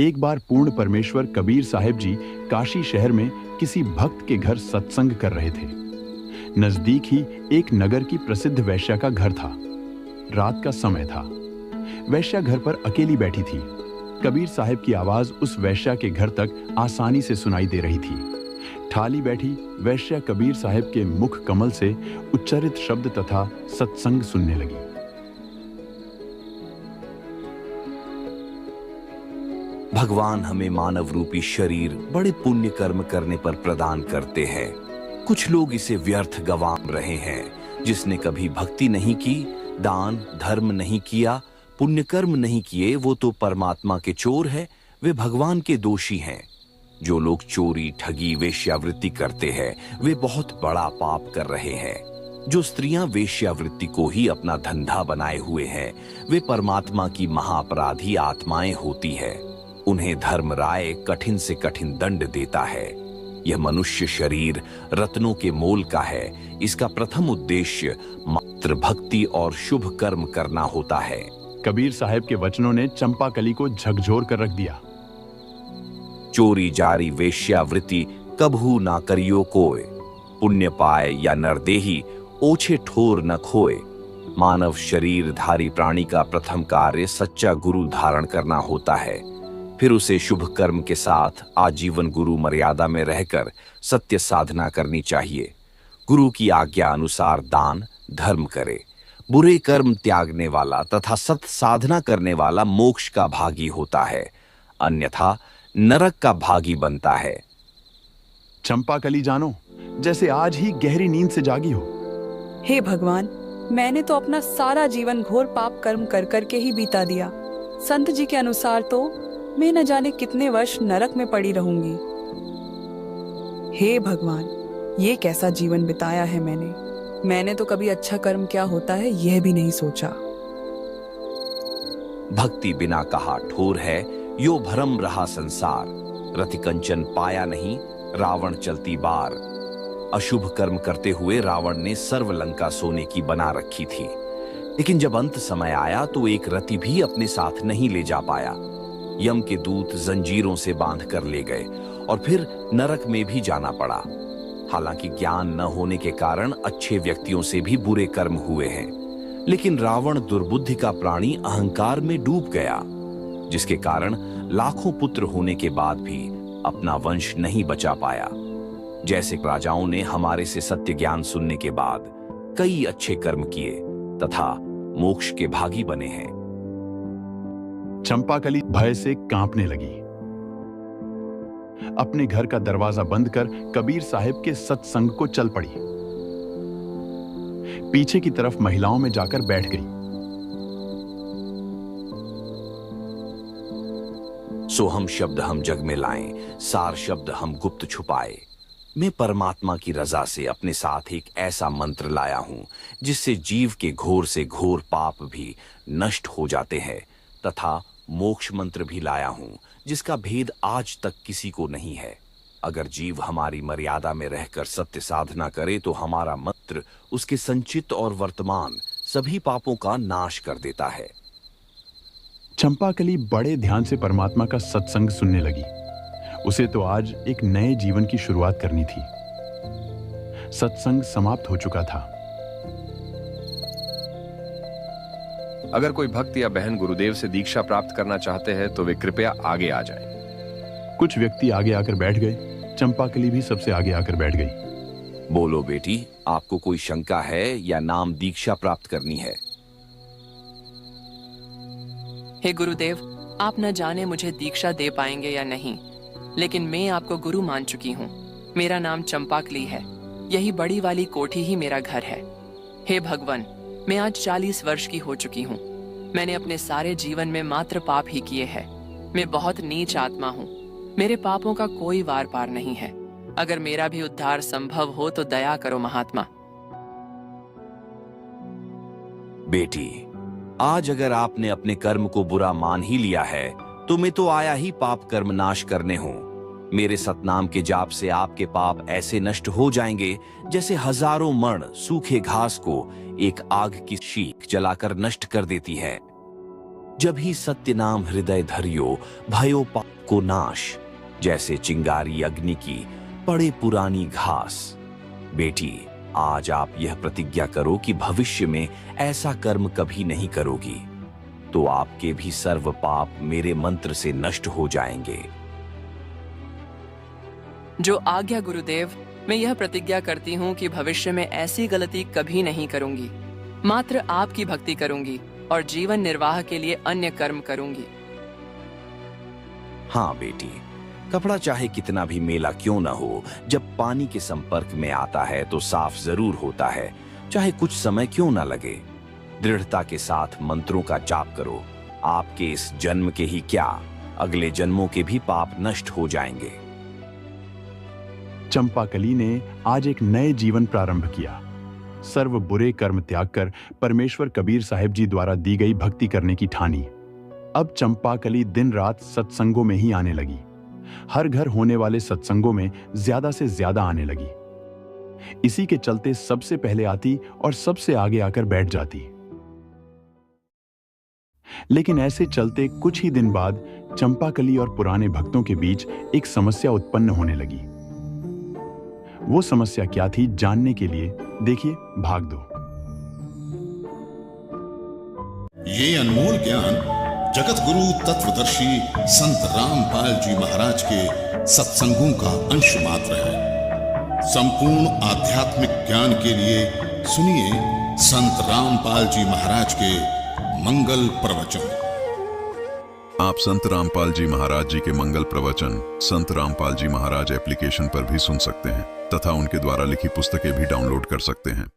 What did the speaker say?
एक बार पूर्ण परमेश्वर कबीर साहिब जी काशी शहर में किसी भक्त के घर सत्संग कर रहे थे। नजदीक ही एक नगर की प्रसिद्ध वैश्या का घर था। रात का समय था। वैश्या घर पर अकेली बैठी थी। कबीर साहिब की आवाज उस वैश्या के घर तक आसानी से सुनाई दे रही थी। ठाली बैठी वैश्या कबीर साहिब के मुख कमल से उच्चारित शब्द तथा सत्संग सुनने लगी। भगवान हमें मानव रूपी शरीर बड़े पुण्य कर्म करने पर प्रदान करते हैं। कुछ लोग इसे व्यर्थ गंवा रहे हैं। जिसने कभी भक्ति नहीं की, दान धर्म नहीं किया, पुण्य कर्म नहीं किए, वो तो परमात्मा के चोर है, वे भगवान के दोषी हैं। जो लोग चोरी, ठगी, वेश्यावृत्ति करते हैं, वे बहुत बड़ा पाप कर रहे हैं। जो स्त्रियां वेश्यावृत्ति को ही अपना धंधा बनाए हुए हैं, वे परमात्मा की महाअपराधी आत्माएं होती है। उन्हें धर्म राय कठिन से कठिन दंड देता है। यह मनुष्य शरीर रत्नों के मोल का है। इसका प्रथम उद्देश्य मात्र भक्ति और शुभ कर्म करना होता है। कबीर साहिब के वचनों ने चंपाकली को झकझोर कर रख दिया। चोरी जारी वेश्यावृत्ति कभू ना करियो कोय, पुण्य पाए या नरदेही ओछे ठोर न खोए। मानव शरीर धारी प्राणी का प्रथम कार्य सच्चा गुरु धारण करना होता है। फिर उसे शुभ कर्म के साथ आजीवन गुरु मर्यादा में रहकर सत्य साधना करनी चाहिए। गुरु की आज्ञा अनुसार दान धर्म करे। बुरे कर्म त्यागने वाला तथा सत्य साधना करने वाला मोक्ष का भागी होता है, अन्यथा नरक का भागी बनता है। चंपाकली जानो, जैसे आज ही गहरी नींद से जागी हो। हे भगवान, मैंने तो अपना सारा जीवन घोर पाप कर्म कर करके ही बीता दिया। संत जी के अनुसार तो मैं न जाने कितने वर्ष नरक में पड़ी रहूंगी। हे भगवान, ये कैसा जीवन बिताया है मैंने तो कभी अच्छा कर्म क्या होता है यह भी नहीं सोचा। भक्ति बिना कहा ठोर है, यो भरम रहा संसार। रति कंचन पाया नहीं, रावण चलती बार। अशुभ कर्म करते हुए रावण ने सर्वलंका सोने की बना रखी थी, लेकिन जब अंत समय आया तो एक रति भी अपने साथ नहीं ले जा पाया। यम के दूत जंजीरों से बांध कर ले गए और फिर नरक में भी जाना पड़ा। हालांकि ज्ञान न होने के कारण अच्छे व्यक्तियों से भी बुरे कर्म हुए हैं, लेकिन रावण दुर्बुद्धि का प्राणी अहंकार में डूब गया, जिसके कारण लाखों पुत्र होने के बाद भी अपना वंश नहीं बचा पाया। जैसे राजाओं ने हमारे से सत्य ज्ञान सुनने के बाद कई अच्छे कर्म किए तथा मोक्ष के भागी बने हैं। चंपाकली भय से कांपने लगी। अपने घर का दरवाजा बंद कर कबीर साहिब के सत्संग को चल पड़ी। पीछे की तरफ महिलाओं में जाकर बैठ गई। सोहम शब्द हम जग में लाएं, सार शब्द हम गुप्त छुपाए। मैं परमात्मा की रजा से अपने साथ एक ऐसा मंत्र लाया हूं जिससे जीव के घोर से घोर पाप भी नष्ट हो जाते हैं, तथा मोक्ष मंत्र भी लाया हूं जिसका भेद आज तक किसी को नहीं है। अगर जीव हमारी मर्यादा में रहकर सत्य साधना करे तो हमारा मंत्र उसके संचित और वर्तमान सभी पापों का नाश कर देता है। चंपाकली बड़े ध्यान से परमात्मा का सत्संग सुनने लगी। उसे तो आज एक नए जीवन की शुरुआत करनी थी। सत्संग समाप्त हो चुका था। अगर कोई भक्त या बहन गुरुदेव से दीक्षा प्राप्त करना चाहते हैं तो वे कृपया आगे आ जाएं। कुछ व्यक्ति आगे आकर बैठ गए। चंपाकली भी सबसे आगे आकर बैठ गई। बोलो बेटी, आपको कोई शंका है या नाम दीक्षा प्राप्त करनी है? हे गुरुदेव, आप न जाने मुझे दीक्षा दे पाएंगे या नहीं, लेकिन मैं आपको गुरु मान चुकी हूँ। मेरा नाम चंपाकली है। यही बड़ी वाली कोठी ही मेरा घर है। हे भगवान, मैं आज 40 वर्ष की हो चुकी हूँ। मैंने अपने सारे जीवन में मात्र पाप ही किए हैं। मैं बहुत नीच आत्मा हूँ। मेरे पापों का कोई वार पार नहीं है। अगर मेरा भी उद्धार संभव हो तो दया करो महात्मा। बेटी, आज अगर आपने अपने कर्म को बुरा मान ही लिया है तो मैं तो आया ही पाप कर्म नाश करने हूँ। मेरे सतनाम के जाप से आपके पाप ऐसे नष्ट हो जाएंगे जैसे हजारों मण सूखे घास को एक आग की शीख जलाकर नष्ट कर देती है। जब ही सत्य नाम हृदय धरियो भयो पाप को नाश। जैसे चिंगारी अग्नि की पड़े पुरानी घास। बेटी, आज आप यह प्रतिज्ञा करो कि भविष्य में ऐसा कर्म कभी नहीं करोगी, तो आपके भी सर्व पाप मेरे मंत्र से नष्ट हो जाएंगे। जो आज्ञा गुरुदेव, मैं यह प्रतिज्ञा करती हूँ कि भविष्य में ऐसी गलती कभी नहीं करूंगी। मात्र आपकी भक्ति करूंगी और जीवन निर्वाह के लिए अन्य कर्म करूंगी। हाँ बेटी, कपड़ा चाहे कितना भी मेला क्यों न हो, जब पानी के संपर्क में आता है तो साफ जरूर होता है, चाहे कुछ समय क्यों न लगे। दृढ़ता के साथ मंत्रों का जाप करो। आपके इस जन्म के ही क्या, अगले जन्मों के भी पाप नष्ट हो जाएंगे। चंपाकली ने आज एक नए जीवन प्रारंभ किया। सर्व बुरे कर्म त्याग कर परमेश्वर कबीर साहिब जी द्वारा दी गई भक्ति करने की ठानी। अब चंपाकली दिन रात सत्संगों में ही आने लगी। हर घर होने वाले सत्संगों में ज्यादा से ज्यादा आने लगी। इसी के चलते सबसे पहले आती और सबसे आगे आकर बैठ जाती। लेकिन ऐसे चलते कुछ ही दिन बाद चंपाकली और पुराने भक्तों के बीच एक समस्या उत्पन्न होने लगी। वो समस्या क्या थी, जानने के लिए देखिए भाग 2। ये अनमोल ज्ञान जगत गुरु तत्वदर्शी संत रामपाल जी महाराज के सत्संगों का अंश मात्र है। संपूर्ण आध्यात्मिक ज्ञान के लिए सुनिए संत रामपाल जी महाराज के मंगल प्रवचन। आप संत रामपाल जी महाराज जी के मंगल प्रवचन संत रामपाल जी महाराज एप्लीकेशन पर भी सुन सकते हैं तथा उनके द्वारा लिखी पुस्तकें भी डाउनलोड कर सकते हैं।